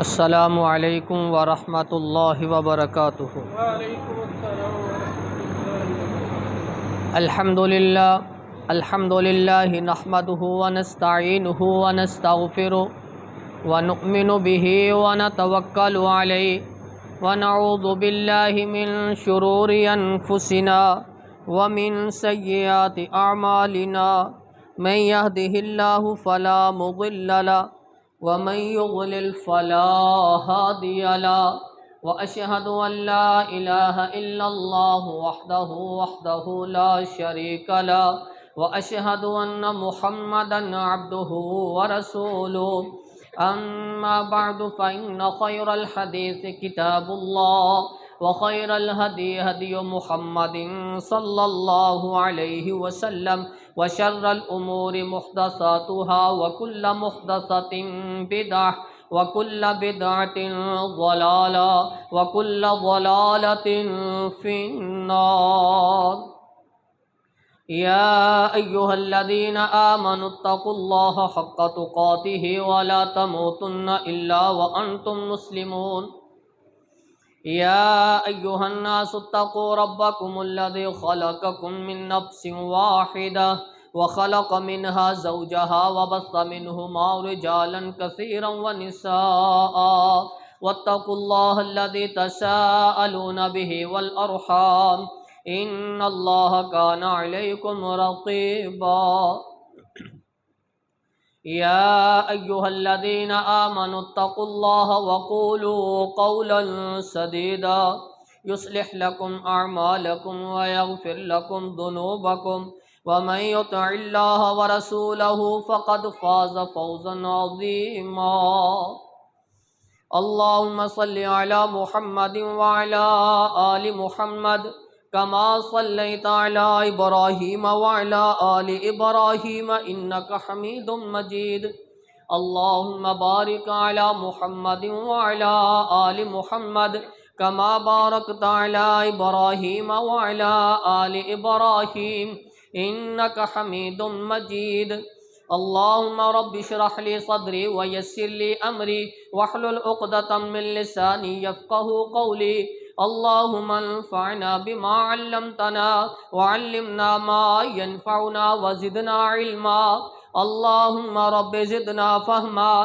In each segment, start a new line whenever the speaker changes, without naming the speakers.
السلام علیکم ورحمۃ اللہ وبرکاتہ۔
وعلیکم السلام ورحمۃ اللہ۔
الحمد للہ نحمده ونستعینه ونستغفره ونؤمن به ونتوکل علیہ ونعوذ باللہ من شرور انفسنا ومن سیئات اعمالنا من يهده اللہ فلا مضل له ومن يضلل فلا هادي له وأشهد أن لا إله إلا الله وحده لا شريك له وأشهد أن محمدا عبده ورسوله أما بعد فإن خير الحديث كتاب الله وخير الهدي هدي محمد صلى الله عليه وسلم وشر الأمور محدثاتها وكل محدثة بدعة وكل بدعة ضلالة وكل ضلالة في النار يا أيها الذين آمنوا اتقوا الله حق تقاته ولا تموتن إلا وأنتم مسلمون يا أيها الناس اتقوا ربكم الذي خلقكم من نفس واحدة وخلق منها زوجها وبث منهما رجالا كثيرا ونساء واتقوا الله الذي تساءلون به والأرحام إن الله كان عليكم رقيبا يا أيها الذين آمنوا اتقوا الله وقولوا قولا سديدا يصلح لكم أعمالكم ويغفر لكم ذنوبكم ومن يطع الله ورسوله فقد فاز فوزا عظيما اللهم صل على محمد وعلى آل محمد كما صليت على إبراهيم وعلى آل إبراهيم إنك حميد مجيد اللهم بارك على محمد وعلى آل محمد كما باركت على إبراهيم وعلى آل إبراهيم إنك حميد مجيد اللهم رب اشرح لي صدري ويسر لي أمري واحلل عقدة من لساني يفقهوا قولي اللهم انفعنا بما علمتنا وعلمنا ما ينفعنا وزدنا علما اللهم رب زدنا فهما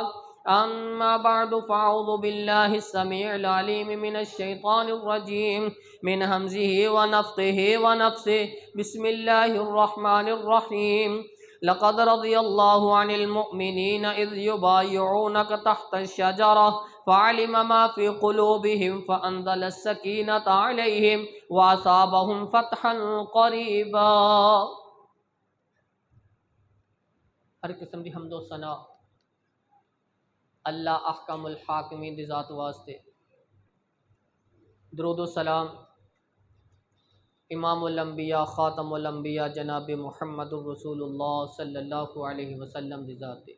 أما بعد فأعوذ بالله السميع العليم من الشيطان الرجيم من همزه ونفخه ونفثه بسم الله الرحمن الرحيم لقد رضي الله عن المؤمنين إذ يبايعونك تحت الشجرة فعلم ما في قلوبهم فأنزل السكينة عليهم وأصابهم فتحا قريبا۔ ہر قسم دی حمد و ثنا اللہ احکم الحاکمین دی ذات واسطے، درود و سلام امام الانبیاء خاتم الانبیاء جناب محمد الرسول اللہ صلی اللہ علیہ وسلم دی ذات دے۔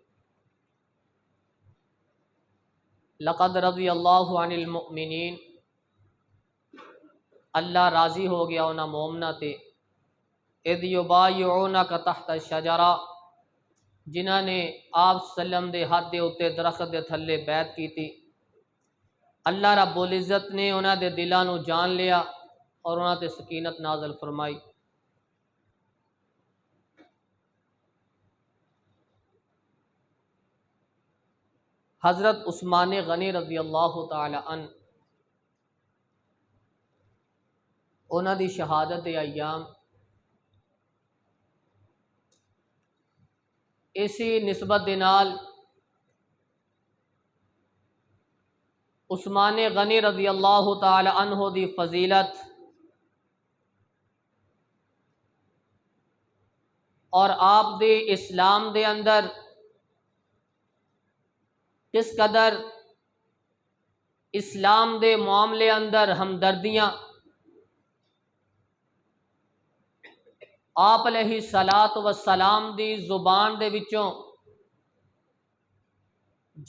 لقد رضی اللہ عن المؤمنین، اللہ راضی ہو گیا انہاں مومنہ تے، اذ یبایعونک تحت الشجرہ، جنہاں نے آپ سلم دے ہاتھ دے اتے درخت دے تھلے بیعت کی تھی۔ اللہ رب العزت نے انہاں دے دلاں نو جان لیا اور انہاں تے سکینت نازل فرمائی۔ حضرت عثمان غنی رضی اللہ تعالی عنہ انہاں دی شہادت دے ایام اسی نسبت دے نال عثمان غنی رضی اللہ تعالی عنہ دی فضیلت اور آپ دے اسلام دے اندر کس قدر اسلام دے معاملے اندر ہمدردیاں آپ علیہ الصلاۃ والسلام دی زبان دے وچوں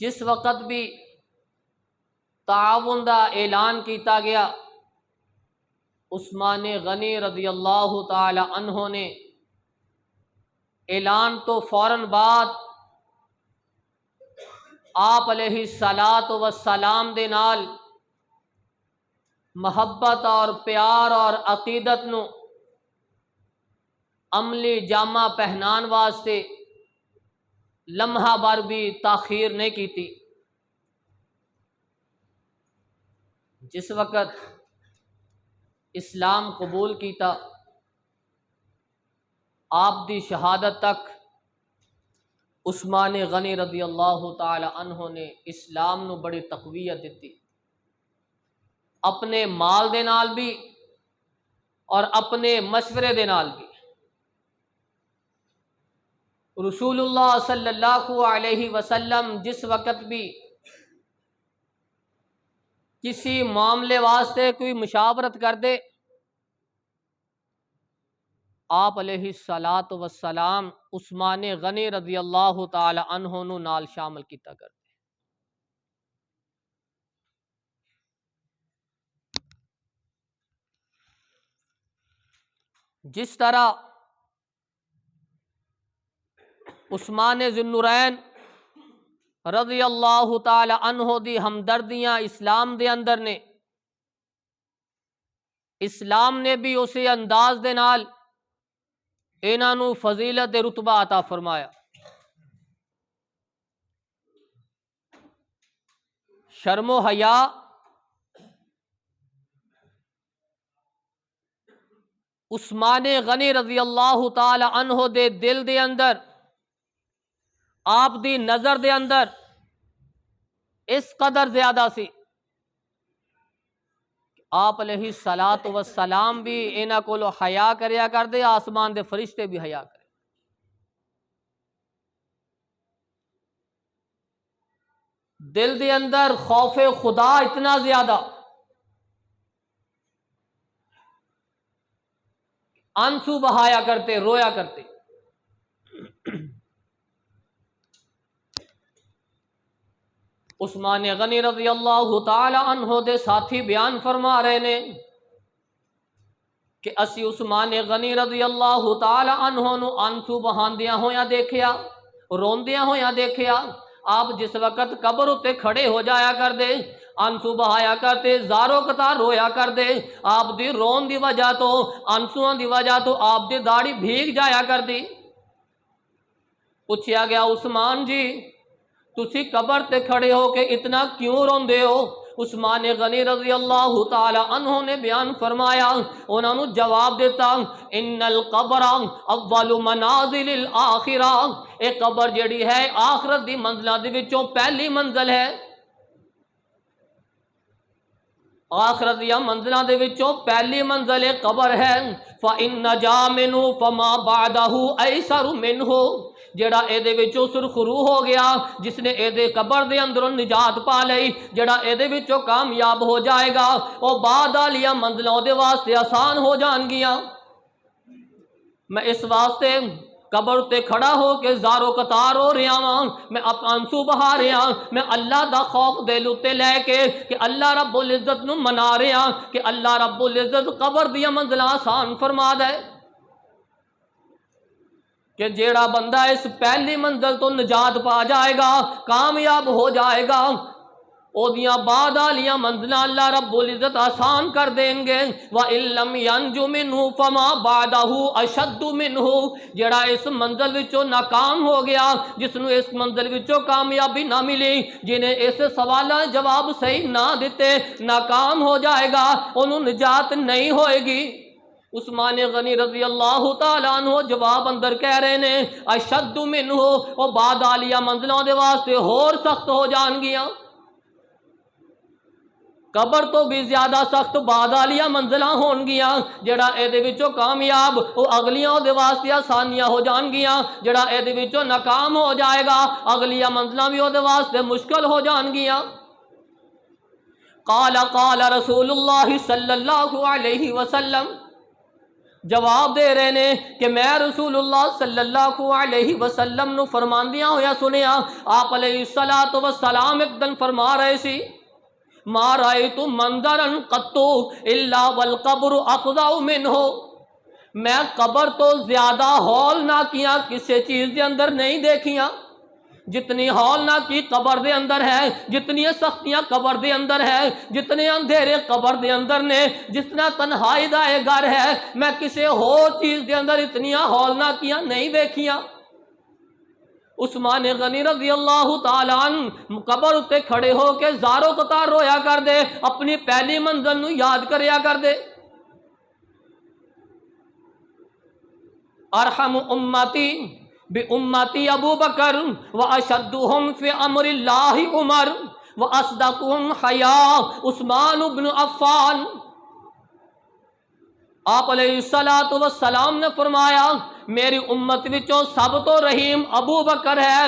جس وقت بھی تعاون دا اعلان کیتا گیا، عثمان غنی رضی اللہ تعالی عنہ نے اعلان تو فوراً بعد آپ علیہ الصلاۃ والسلام دے نال محبت اور پیار اور عقیدت نو عملی جامہ پہنان واسطے لمحہ بار بھی تاخیر نہیں کیتی۔ جس وقت اسلام قبول کیتا، آپ دی شہادت تک عثمان غنی رضی اللہ تعالی عنہ نے اسلام نو بڑی تقویت دیتی، اپنے مال دے نال بھی اور اپنے مشورے دے نال بھی۔ رسول اللہ صلی اللہ علیہ وسلم جس وقت بھی کسی معاملے واسطے کوئی مشاورت کر دے، آپ علیہ الصلاۃ والسلام عثمان غنی رضی اللہ تعالی عنہ نو نال شامل کیتا کرتے۔ جس طرح عثمان ذی النورین رضی اللہ تعالی عنہ دی ہمدردیاں اسلام دے اندر نے، اسلام نے بھی اسی انداز دے نال انہاں نو فضیلت رتبہ عطا فرمایا۔ شرم و حیا عثمان غنی رضی اللہ تعالی عنہ دے دل دے اندر، آپ دی نظر دے اندر اس قدر زیادہ سی، آپ علیہ الصلاۃ والسلام بھی انہاں کولو حیا کریا کردے، آسمان دے فرشتے بھی حیا کرے۔ دل دے اندر خوف خدا اتنا زیادہ، آنسو بہایا کرتے، رویا کرتے۔ عثمان غنی رضی اللہ تعالی عنہ دے ساتھی بیان فرما رہے نے کہ اسی عثمان غنی رضی اللہ تعالی عنہ نو آنسو بہاندیاں ہویاں دیکھیا، روندیاں ہویاں دیکھیا۔ آپ جس وقت قبر اتے کھڑے ہو جایا کر دے، آنسو بہایا کرتے، زارو قطار رویا کر دے۔ آپ دی رون دی وجہ تو، آنسوان دی وجہ تو آپ دی داڑھی بھیگ جایا کر دی۔ پوچھیا گیا عثمان جی تسی قبر تے کھڑے ہو کے اتنا کیوں روندے ہو؟ عثمان غنی رضی اللہ تعالی عنہ نے بیان فرمایا، انہوں نے جواب دیتا، ان القبر اول منازل الاخرہ، ایک قبر جڑی ہے آخرت دی منزلہ دی وچوں پہلی منزل ہے، آخرت یا منزلہ دے وچوں پہلی منزل قبر ہے۔ فَإِن نَجَا مِنْهُ فَمَا بَعْدَهُ أَيْسَرُ مِنْهُ، جڑا اے دے وچوں سرخرو ہو گیا، جس نے اے دے قبر دے اندروں نجات پا لئی، جڑا اے دے وچوں کامیاب ہو جائے گا، او بعد والیاں منزلوں دے واسطے آسان ہو جان گیاں۔ میں اس واسطے قبر تے کھڑا ہو کے زارو قطار ہو رہا ہاں، میں آنسو بہا رہا ہاں، میں اللہ دا خوف دل اتے لے کے کہ اللہ رب العزت نو منا رہا ہاں کہ اللہ رب العزت قبر دیا منزلہ آسان فرما دے، کہ جیڑا بندہ اس پہلی منزل تو نجات پا جائے گا، کامیاب ہو جائے گا، او دیاں بعد والیاں منزلہ اللہ رب العزت آسان کر دیں گے۔ وَإِن لَّمْ يَنْجُ مِنْهُ فَمَا بَعْدَهُ أَشَدُّ مِنْهُ، جڑا اس منزل وچوں ناکام ہو گیا، جس نو اس منزل وچوں کامیابی نہ ملی، جنہیں اس سوالاں جواب صحیح نہ دیتے، ناکام ہو جائے گا، انہوں نجات نہیں ہوئے گی۔ عثمان غنی رضی اللہ تعالیٰ عنہ جواب اندر کہہ رہے نے، اشد منہ، او بعد عالیہ منزلوں دے واسطے ہور سخت ہو جان گیا، قبر تو بھی زیادہ سخت بعد والیاں منزلہ ہون گیاں، جڑا اے دے وچوں کامیاب او اگلیاں دے واسطے آسانیاں ہو جان گیاں، جڑا اے دے وچوں ناکام ہو جائے گا، اگلیاں منزلہ بھی او دے واسطے مشکل ہو جان گیاں۔ قال رسول اللہ صلی اللہ علیہ وسلم، جواب دے رہے نے کہ میں رسول اللہ صلی اللہ علیہ وسلم نو فرماندیاں ہویا سنیا، آپ علیہ الصلوۃ والسلام ایک دن فرما رہے سی، ما رأیت منظرا قط الا والقبر افظع منہ، میں قبر تو زیادہ ہول نہ کیا کسی چیز دے اندر نہیں دیکھیاں، جتنی ہولناکی قبر دے اندر ہے، جتنی سختیاں قبر دے اندر ہے، جتنے اندھیرے قبر دے اندر نے، جتنا تنہائی دا اے گھر ہے، میں کسی اور چیز دے اندر اتنیاں ہولناکیاں نہیں دیکھیاں۔ عثمان غنی رضی اللہ تعالیٰ عنہ قبر اتے کھڑے ہو کے زارو قطار رویا کر دے، اپنی پہلی منزل نو یاد کریا کر دے۔ ارحم امتی بی امتی ابو بکر و اشدہم فی امر اللہ عمر و اصدقہم حیا عثمان بن عفان۔ آپ علیہ السلام نے فرمایا میری امت وچوں سب تو رحیم ابو بکر ہے،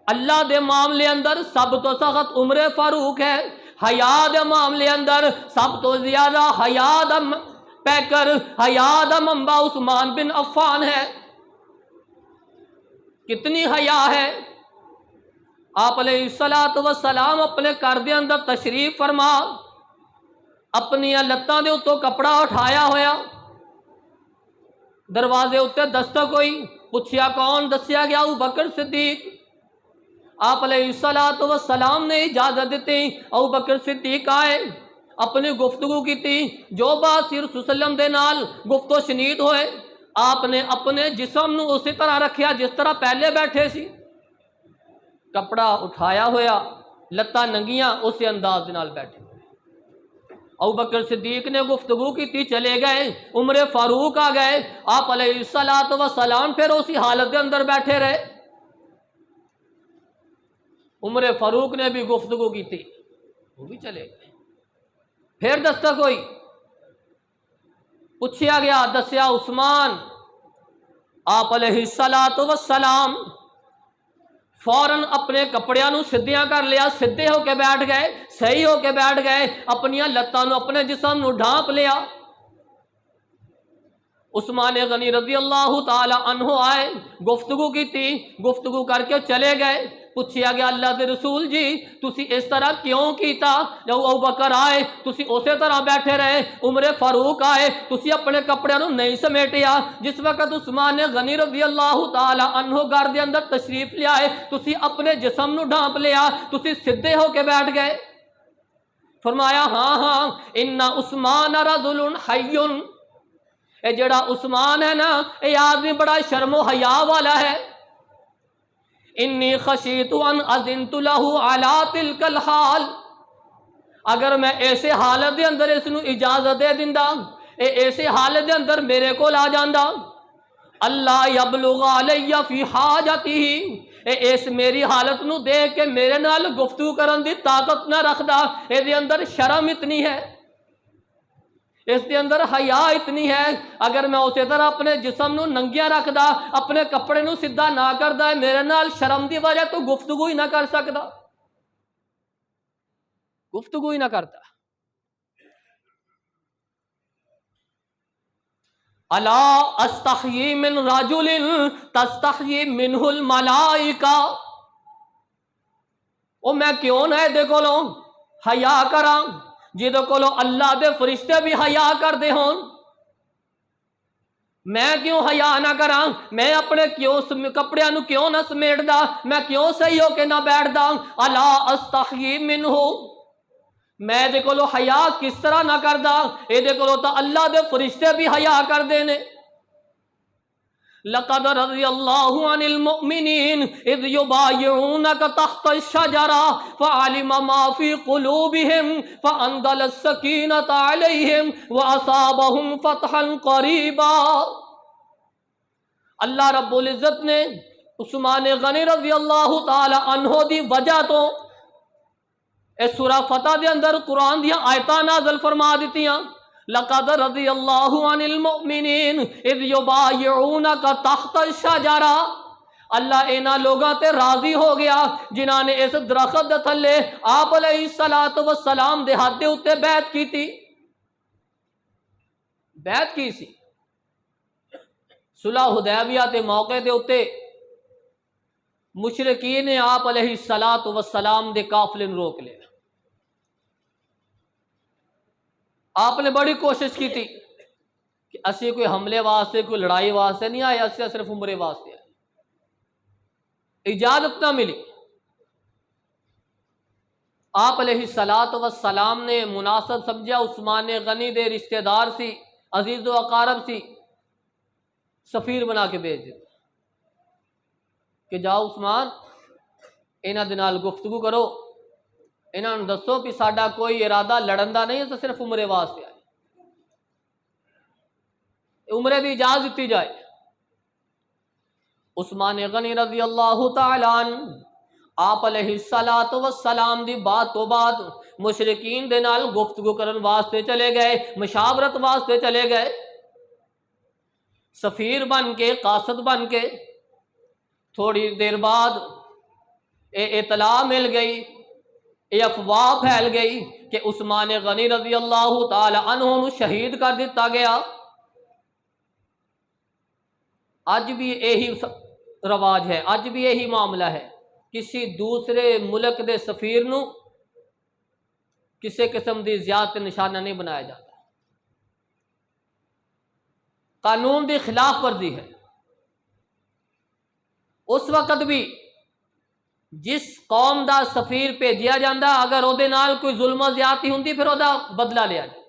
اللہ دے معاملے اندر سب تو سخت عمر فاروق ہے، حیا دے معاملے اندر سب تو زیادہ حیا دا پیکر، حیا دا منبع عثمان بن عفان ہے۔ کتنی حیا ہے۔ آپ علیہ السلام اپنے گھر دے اندر تشریف فرما، اپنی لتاں دے اتوں کپڑا اٹھایا ہویا، دروازے اتنے دستک ہوئی، پوچھیا کون؟ دسیا گیا ابو بکر صدیق۔ آپ علیہ السلام نے اجازت دیتی، ابو بکر صدیق آئے، اپنی گفتگو کی تھی، جو بات رسول وسلم دے نال گفتگو شنید ہوئے، آپ نے اپنے جسم نو اسی طرح رکھیا جس طرح پہلے بیٹھے سی، کپڑا اٹھایا ہویا، لتاں ننگیاں، اسی انداز نال بیٹھے۔ ابو بکر صدیق نے گفتگو کی تھی، چلے گئے، عمر فاروق آ گئے، آپ علیہ السلام پھر اسی حالت کے اندر بیٹھے رہے۔ عمر فاروق نے بھی گفتگو کی تھی، وہ بھی چلے گئے۔ پھر دستک ہوئی، پوچھیا گیا، دسیا عثمان۔ آپ علیہ السلام فوراً اپنے کپڑیاں نو سدھیاں کر لیا، سدھے ہو کے بیٹھ گئے، صحیح ہو کے بیٹھ گئے، اپنی لتاں نو اپنے جسم نو ڈھانپ لیا۔ عثمان غنی رضی اللہ تعالی عنہ آئے، گفتگو کی تھی، گفتگو کر کے چلے گئے۔ پوچھیا گیا اللہ دے رسول جی تسی اس طرح کیوں کیتا؟ جب ابو بکر آئے تسی اسی طرح بیٹھے رہے، عمر فاروق آئے تسی اپنے کپڑے نو نہیں سمیٹیا، جس وقت عثمان غنی رضی اللہ تعالی عنہ گھر دے اندر تشریف لے آئے تسی اپنے جسم نو ڈھانپ لیا، تسی سدھے ہو کے بیٹھ گئے۔ فرمایا ہاں ان عثمان رجل حی، اے جڑا عثمان ہے نا اے آدمی بڑا شرم و حیا والا ہے۔ انی خشیت ان اذنت له علی تلک الحال، اگر میں ایسے حالت دے اندر اس نو اجازت دے دیندا، اے ایسے حالت دے اندر میرے کول آ جاندا، اللہ یبلغ علی فی حاجتہ، اے اس میری حالت نو دیکھ کے میرے نال گفتگو کرن دی طاقت نہ رکھدا، اے دے اندر شرم اتنی ہے، اس کے اندر حیا اتنی ہے، اگر میں اسی طرح اپنے جسم نو ننگیاں رکھدا، اپنے کپڑے نو سیدھا نہ کردا، میرے نال شرم دی وجہ تو گفتگو ہی نہ کر سکدا، گفتگو ہی نہ کرتا۔ الا استحیی من رجل تستحیی منہ الملائکہ، او میں کیوں نہ دے کولوں حیا کراں جہدے کولوں اللہ دے فرشتے بھی حیا کر دے ہون، میں کیوں حیا نہ کراں؟ میں اپنے کیوں کپڑیاں نو کیوں نہ سمیٹدا؟ میں کیوں صحیح ہو کے نہ بیٹھدا؟ الا استحیی منہ، میں دے کولوں حیا کس طرح نہ کردا؟ اے دے کولوں تا اللہ دے فرشتے بھی حیا کر دے نے۔ لقد رضی اللہ عن المؤمنین اذ یبایعونک تحت الشجرہ فعلم ما فی قلوبہم فانزل السکینۃ علیہم واصابہم فتحا قریبا۔ اللہ رب العزت نے عثمان غنی رضی اللہ تعالی عنہ دی وجہ تو اس سورہ فتح دے اندر قرآن دیا آیتاں نازل فرما دیتیاں۔ لقد رضی اللہ عن المؤمنین اذ یبایعونک تحت الشجرہ، اللہ اینا لوگاں تے راضی ہو گیا جنہاں نے اس درخت دے تھلے آپ علیہ السلام دے ہاتھ دے اتے بیعت کی تھی، بیعت کی سی۔ صلح حدیبیہ تے موقع دے اتے مشرکین نے آپ علیہ السلام دے قافلے نوں روک لیا۔ آپ نے بڑی کوشش کی تھی کہ اسی کوئی حملے واسطے، کوئی لڑائی واسطے نہیں آئے، اسی صرف عمرے واسطے آئے۔ اجازت نہ ملی، آپ علیہ الصلاۃ والسلام نے مناسب سمجھا عثمان غنی دے رشتہ دار سی، عزیز و اقارب سی، سفیر بنا کے بھیج دیتا کہ جاؤ عثمان انہاں دے نال گفتگو کرو، انہاں نوں دسو کہ ساڈا کوئی ارادہ لڑن دا نہیں ہے، تو صرف عمرے واسطے آئے، عمرے دی اجازت دیتی جائے۔ عثمان غنی رضی اللہ تعالی عنہ آپ علیہ الصلاۃ والسلام دی بات تو بعد مشرکین دے نال گفتگو کرن واسطے چلے گئے، مشاورت واسطے چلے گئے، سفیر بن کے، قاصد بن کے۔ تھوڑی دیر بعد اطلاع مل گئی، یہ افواہ پھیل گئی کہ عثمان غنی رضی اللہ تعالی عنہ نو شہید کر دیتا گیا۔ اج بھی یہی رواج ہے، اج بھی یہی معاملہ ہے، کسی دوسرے ملک دے سفیر نو کسی قسم دی زیادت نشانہ نہیں بنایا جاتا، قانون دی خلاف ورزی ہے۔ اس وقت بھی جس قوم دا سفیر بھیجیا جاندہ اگر وہ نال کوئی ظلم و زیادتی ہوندی پھر وہ بدلہ لیا جاتا۔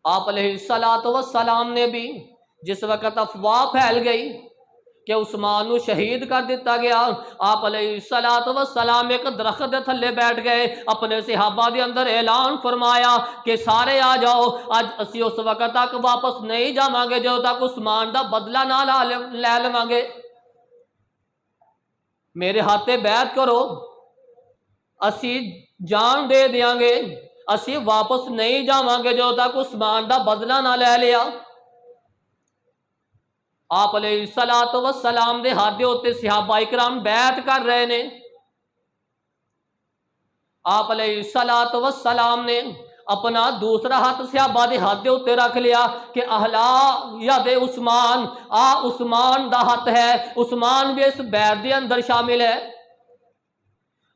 آپ علیہ الصلاۃ والسلام نے بھی جس وقت افواہ پھیل گئی کہ عثمان نو شہید کر دیتا گیا، آپ علیہ الصلاۃ والسلام ایک درخت دے تھلے بیٹھ گئے، اپنے صحابہ دے اندر اعلان فرمایا کہ سارے آ جاؤ، اج اسی اس وقت تک واپس نہیں جاواں گے جو تک عثمان دا بدلہ نہ لے لواں گے، میرے ہاتھے بیعت کرو، اسی جان دے دیاں گے، اسی واپس نہیں جاواں گے جو تک عثمان دا بدلہ نہ لے لیا۔ آپ علیہ الصلاۃ والسلام دے ہاتھ دے اوتے صحابہ اکرام بیعت کر رہے نے۔ آپ علیہ الصلاۃ والسلام نے اپنا دوسرا ہاتھ صحابہ دے ہاتھ دے اوتے رکھ لیا کہ اہلا ید عثمان، عثمان دا ہاتھ ہے، عثمان بھی اس بیعت دے اندر شامل ہے۔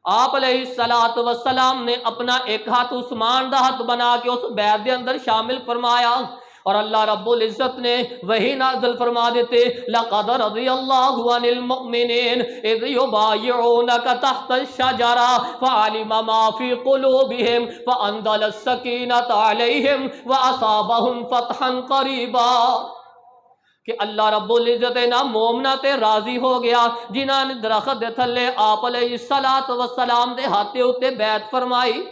آپ علیہ الصلاۃ والسلام نے اپنا ایک ہاتھ عثمان دا ہاتھ بنا کے اس بیعت دے اندر شامل فرمایا، اور اللہ رب العزت نے وہی نازل فرما دیتے لقد رضی اللہ عن المؤمنین اذ یبایعونک تحت الشجرہ فعلم ما فی قلوبہم فانزل السکینۃ علیہم واصابہم فتحا قریبا، کہ اللہ رب العزت نا مومنا تے راضی ہو گیا جنہاں نے درخت دے تھلے آپ علیہ الصلاۃ والسلام دے ہاتھ اتے بیعت فرمائی،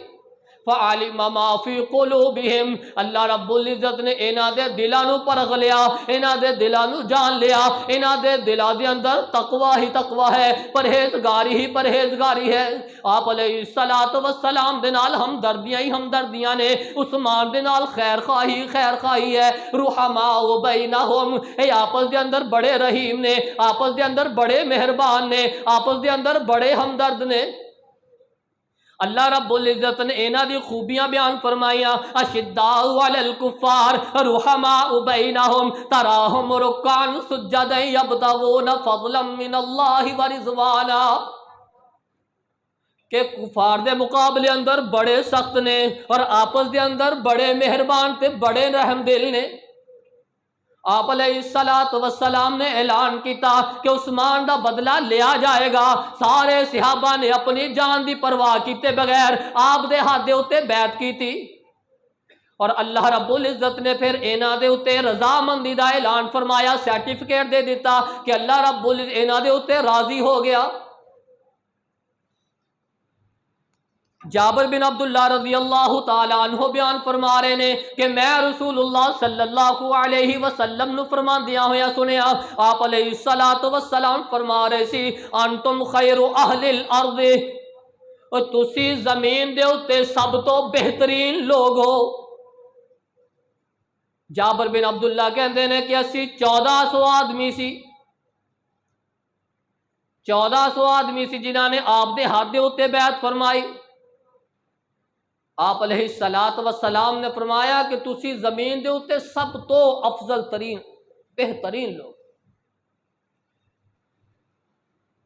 فعلم ما فی قلوبہم، اللہ رب العزت نے انہاں دے دلاں نو پرکھ لیا، انہاں دے دلاں نو جان لیا، انہاں دے دلاں دے اندر تقوی ہی تقوی ہے، پرہیزگاری ہی پرہیزگاری ہے۔ آپ علیہ الصلاۃ والسلام دے نال ہمدردیاں ہی ہمدردیاں نے، عثمان دے نال خیر خواہی خیر خواہی ہے، رحماء بینہم، اے آپس دے اندر بڑے رحیم نے، آپس دے اندر بڑے مہربان نے، آپس دے اندر بڑے ہمدرد نے۔ اللہ رب العزت نے انہاں دی خوبیاں بیان فرمائیاں، اشداء علی الکفار رحماء بینہم تراہم رکعا سجدا یبتغون فضلا من اللہ ورضوانا، کہ کفار دے مقابلے اندر بڑے سخت نے اور آپس دے اندر بڑے مہربان تے بڑے رحم دل نے۔ آپ علیہ الصلاۃ والسلام نے اعلان کیتا کہ عثمان دا بدلہ لیا جائے گا، سارے صحابہ نے اپنی جان دی پرواہ کیتے بغیر آپ دے ہاتھ دے اوتے بیعت کی تھی، اور اللہ رب العزت نے پھر انہاں دے اوتے رضامندی دا اعلان فرمایا، سرٹیفکیٹ دے دیتا کہ اللہ رب العزت انہاں دے اوتے راضی ہو گیا۔ جابر بن عبداللہ رضی اللہ تعالی عنہ بیان فرما رہے نے کہ میں رسول اللہ صلی اللہ علیہ وسلم نو فرمان دیا ہویا سنیا، آپ علیہ الصلاۃ والسلام فرما رہے سی انتم خیر اہل الارض، تسی زمین دے اوتے سب تو بہترین لوگ ہو۔ جابر بن عبداللہ کہندے نے کہ اسی 1400 آدمی سی، 1400 آدمی سی جنہاں نے آپ دے ہاتھ دے اوتے بیعت فرمائی۔ آپ علیہ الصلاۃ والسلام نے فرمایا کہ تسی زمین دے اوتے سب تو افضل ترین بہترین لوگ۔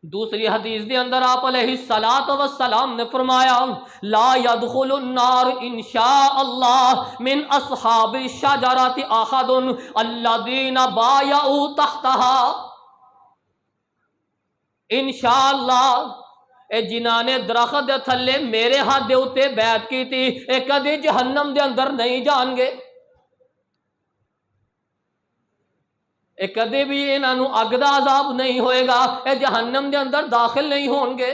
دوسری حدیث دے اندر آپ علیہ الصلاۃ والسلام نے فرمایا لا يدخل النار ان شاء اللہ من اصحاب الشجرۃ احد الذین بایعوا تحتها، انشاءاللہ اے جنہاں نے درخت دے تھلے میرے ہاتھ دے اتے بیعت کی تھی اے کدی جہنم دے اندر نہیں جان گے، اے کدی بھی انہاں نو اگ دا عذاب نہیں ہوئے گا، اے جہنم دے اندر داخل نہیں ہون گے،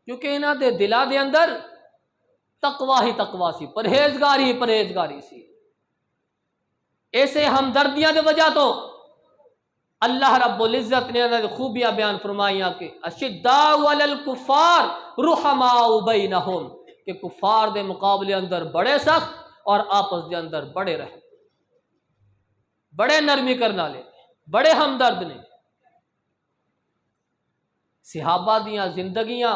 کیونکہ انہاں دے دلاں دے اندر تقوی ہی تقوی سی، پرہیزگاری ہی پرہیزگاری سی۔ ایسے ہمدردیاں دے وجہ تو اللہ رب العزت نے انہاں دی خوبیاں بیان فرمائیاں کہ اشداء علی الکفار رحماء بینہم، کہ کفار دے مقابلے اندر بڑے سخت اور آپس دے اندر بڑے رحم، بڑے نرمی کرنے والے، بڑے ہمدرد نے۔ صحابہ دیاں زندگیاں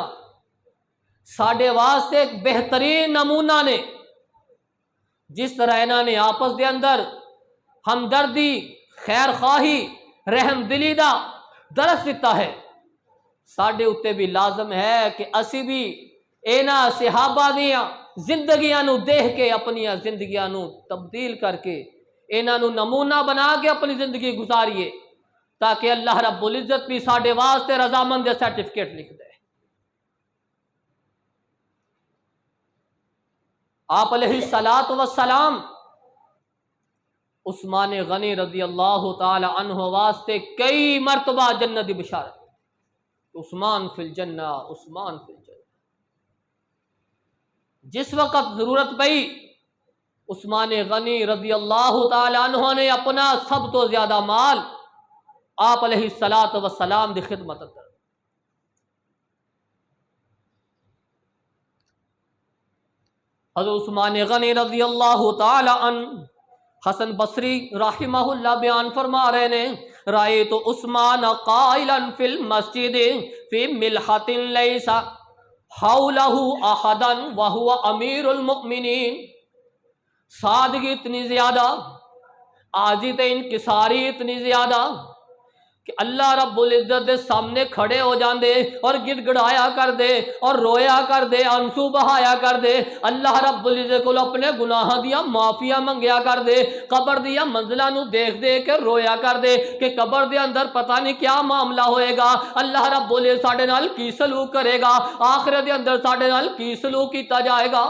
ساڈے واسطے ایک بہترین نمونہ نے، جس طرح انہاں نے آپس دے اندر ہمدردی، خیر خواہی، رحم دلی دا درس دیتا ہے، ساڈے اتے بھی لازم ہے کہ اسی بھی انہاں صحابہ دیاں زندگیاں نو دیکھ کے اپنی زندگیاں نو تبدیل کر کے انہاں نو نمونہ بنا کے اپنی زندگی گزاریے، تاکہ اللہ رب العزت بھی ساڈے واسطے رضامند دے سرٹیفکیٹ لکھ دے۔ آپ علیہ الصلاۃ والسلام عثمان غنی رضی اللہ تعالی عنہ واسطے کئی مرتبہ جنت دی بشارت، عثمان فی الجنہ، عثمان فی الجنہ۔ جس وقت ضرورت پئی عثمان غنی رضی اللہ تعالی عنہ نے اپنا سب تو زیادہ مال آپ علیہ الصلاۃ والسلام دی خدمت اندر۔ حضرت عثمان غنی رضی اللہ تعالی عنہ، حسن بصری رحمہ اللہ بیان فرما رہے نے، رأیت عثمان قائلا فی المسجد فی ملحۃ لیس حولہ احدا وہو امیر المؤمنین۔ سادگی اتنی زیادہ، عاجز انکساری اتنی زیادہ کہ اللہ رب العزت دے سامنے کھڑے ہو جاندے اور گڑ گڑایا کر دے اور رویا کر دے، آنسو بہایا کر دے، اللہ رب العزت کو اپنے گناہ دیا معافیا منگیا کر دے، قبر دیا منزلہ نو دیکھ دے کے رویا کر دے کہ قبر دے اندر پتہ نہیں کیا معاملہ ہوئے گا، اللہ رب العزت ساڈے نال کی سلوک کرے گا، آخرت دے اندر ساڈے نال کی سلوک کیتا جائے گا۔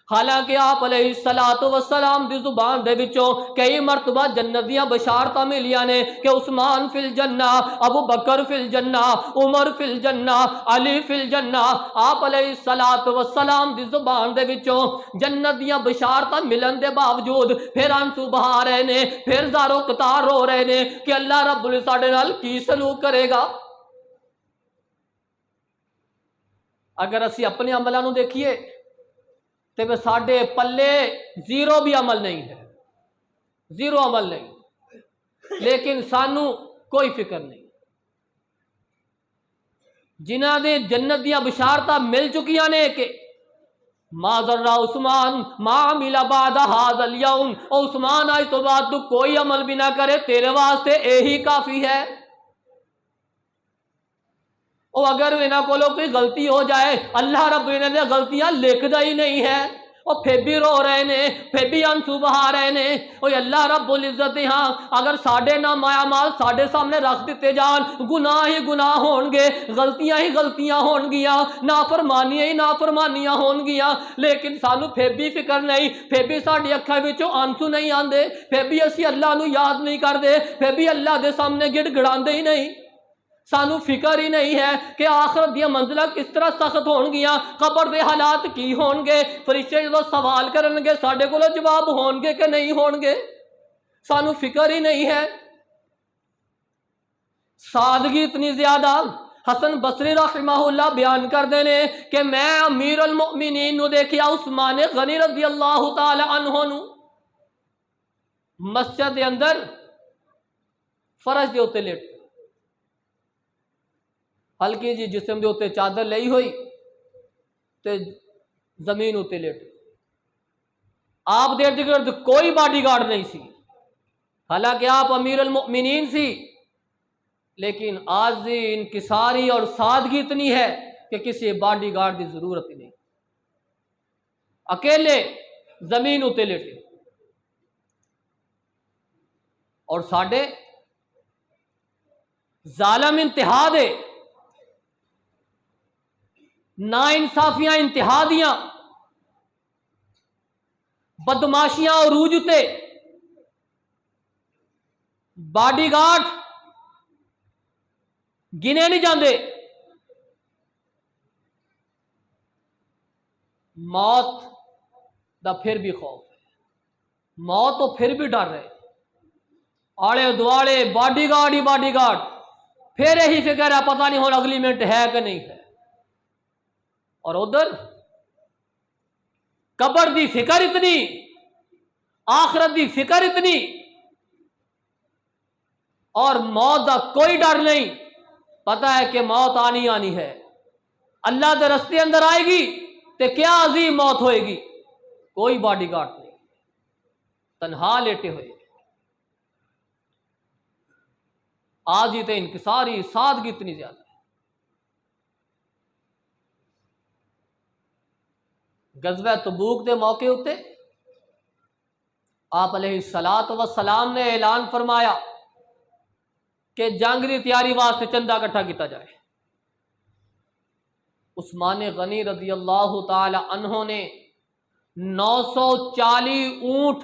حالانکہ آپ علیہ الصلاۃ والسلام دی زبان دے وچوں کئی مرتبہ جنت دیاں بشارتاں ملیاں نے کہ عثمان فی الجنہ، ابو بکر فی الجنہ، عمر فی الجنہ، علی فی الجنہ۔ آپ علیہ الصلاۃ والسلام دی زبان دے وچوں جنت دیاں بشارتاں ملن دے باوجود پھر آنسو بہا رہے نے، پھر زارو قطار رو رہے نے کہ اللہ رب العزت ساڈے نال کی سلوک کرے گا۔ اگر اسی اپنے عملاں نو دیکھیے تو ساڈے پلے زیرو بھی عمل نہیں ہے، زیرو عمل نہیں، لیکن سانو کوئی فکر نہیں۔ جنہاں دے جنت دیاں بشارتاں مل چکیاں نے کہ ما ذر عثمان ما عمل بعد هذا اليوم، او عثمان آج تو بعد تو کوئی عمل بھی نہ کرے، تیرے واسطے یہی کافی ہے۔ او اگر انہاں کولوں کوئی غلطی ہو جائے، اللہ رب انہاں نے غلطیاں لکھدا ہی نہیں ہے، اور پھر بھی رو رہے نے، پھر بھی آنسو بہا رہے نے۔ اور اللہ رب العزت ہاں اگر ساڈے نام اعمال ساڈے سامنے رکھ دیتے جان، گناہ ہی گناہ ہون گے، غلطیاں ہی غلطیاں ہون گیاں، نافرمانیاں ہی نافرمانیاں ہون گیاں، لیکن سانو پھر بھی فکر نہیں، پھر بھی ساڈی اکھاں وچوں آنسو نہیں آندے، پھر بھی اسی اللہ نو یاد نہیں کردے، پھر بھی اللہ دے سامنے گڑ گڑاندے ہی نہیں۔ سانو فکر ہی نہیں ہے کہ آخرت دیا منزلہ کس طرح سخت ہون گیاں، قبر دے حالات کی ہون گے، فرشتے جدو سوال کرن گے ساڈے کولوں جواب ہون گے کہ نہیں ہون گے، سانو فکر ہی نہیں ہے۔ سادگی اتنی زیادہ، حسن بصری رحمہ اللہ بیان کر دینے کہ میں امیر المؤمنین نو دیکھیا عثمان غنی رضی اللہ تعالی عنہ نو مسجد دے اندر فرش دے اوتے لیٹ، ہلکی جی جسم دے اوتے چادر لئی ہوئی تے زمین اوتے لیٹ، آپ دے ارد گرد کوئی باڈی گارڈ نہیں سی، حالانکہ آپ امیر المؤمنین سی، لیکن عاجزی، انکساری اور سادگی اتنی ہے کہ کسی باڈی گارڈ کی ضرورت ہی نہیں، اکیلے زمین اوتے لیٹے۔ اور ساڈے ظالم انتہا دے، نا انصافیاں انتہا دیاں، بدماشیاں عروج تے، باڈی گارڈ گنے نہیں جاندے، موت دا پھر بھی خوف ہے، موت تو پھر بھی ڈر رہے، آڑے دوڑے باڈی گارڈ ہی باڈی گارڈ، پھر یہی فکر ہے پتہ نہیں ہوں اگلی منٹ ہے کہ نہیں ہے، اور ادھر قبر دی فکر اتنی، آخرت دی فکر اتنی، اور موت دا کوئی ڈر نہیں، پتہ ہے کہ موت آنی آنی ہے، اللہ دے رستے اندر آئے گی تے کیا عظیم موت ہوئے گی، کوئی باڈی گارڈ نہیں، تنہا لیٹے ہوئے، آج ہی تے انکساری سادگی اتنی زیادہ ہے۔ غزوہ تبوک دے موقع ہوتے آپ علیہ الصلاۃ والسلام نے اعلان فرمایا کہ جنگ دی تیاری واسطے چندہ اکٹھا کیتا جائے۔ عثمان غنی رضی اللہ تعالی عنہ نے 940 اونٹ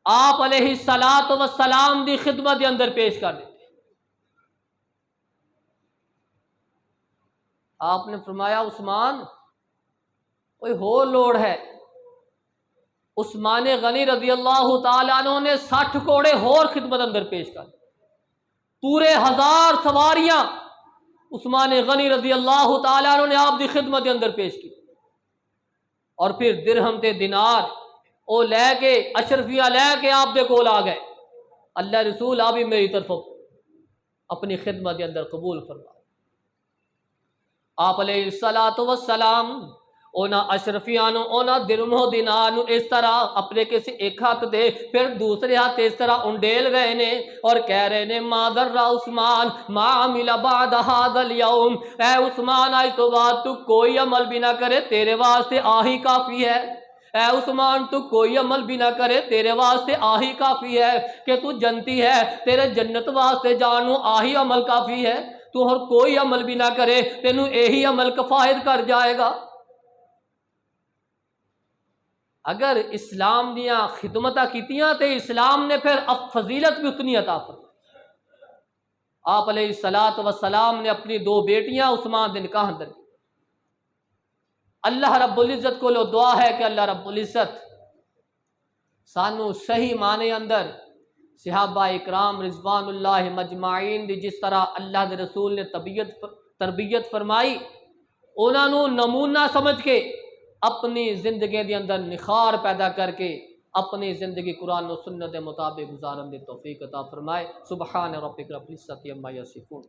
آپ علیہ الصلاۃ والسلام دی خدمت کے اندر پیش کر دیتے۔ آپ نے فرمایا عثمان کوئی ہور لوڑ ہے، عثمان غنی رضی اللہ تعالی عنہ نے 60 کوڑے ہور خدمت اندر پیش کر دیتے، پورے 1000 سواریاں عثمان غنی رضی اللہ تعالی عنہ نے آپ دی خدمت کے اندر پیش کی، اور پھر درہم تے دینار او لے کے اشرفیہ لے کے آپ دے کول آ گئے، اللہ رسول آپ بھی میری طرف اپنی خدمت کے اندر قبول فرما۔ آپ علیہ الصلاۃ والسلام اونا اشرفیاں نو اونا درہم و دینار نو اس طرح اپنے کسی ایک ہاتھ دے پھر دوسرے ہاتھ اس طرح انڈیل گئے نے اور کہہ رہے نے ما ذر عثمان ما عمل بعد هذا اليوم، اے عثمان آج تو بعد تو کوئی عمل بھی نہ کرے تیرے واسطے آہی کافی ہے، اے عثمان تو کوئی عمل بھی نہ کرے تیرے واسطے آہی کافی ہے، کہ تو جنتی ہے تیرے جنت واسطے جانو آہی عمل کافی ہے، تو اور کوئی عمل بھی نہ کرے تینوں یہی عمل کفایت کر جائے گا۔ اگر اسلام دیاں خدمتاں کیتیاں تے اسلام نے پھر اب فضیلت بھی اتنی عطا فرمائی۔ آپ علیہ الصلاۃ والسلام نے اپنی 2 بیٹیاں عثمان دے نکاح اندر کی۔ اللہ رب العزت کو لو دعا ہے کہ اللہ رب العزت سانو صحیح معنی اندر صحابہ اکرام رضوان اللہ مجمعین دی جس طرح اللہ دے رسول نے تربیت فرمائی، انہاں نو نمونہ سمجھ کے اپنی زندگی دے اندر نخار پیدا کر کے اپنی زندگی قرآن و سنت کے مطابق گزارن دی توفیق عطا فرمائے۔ سبحان ربک رب العزت عما یصفون۔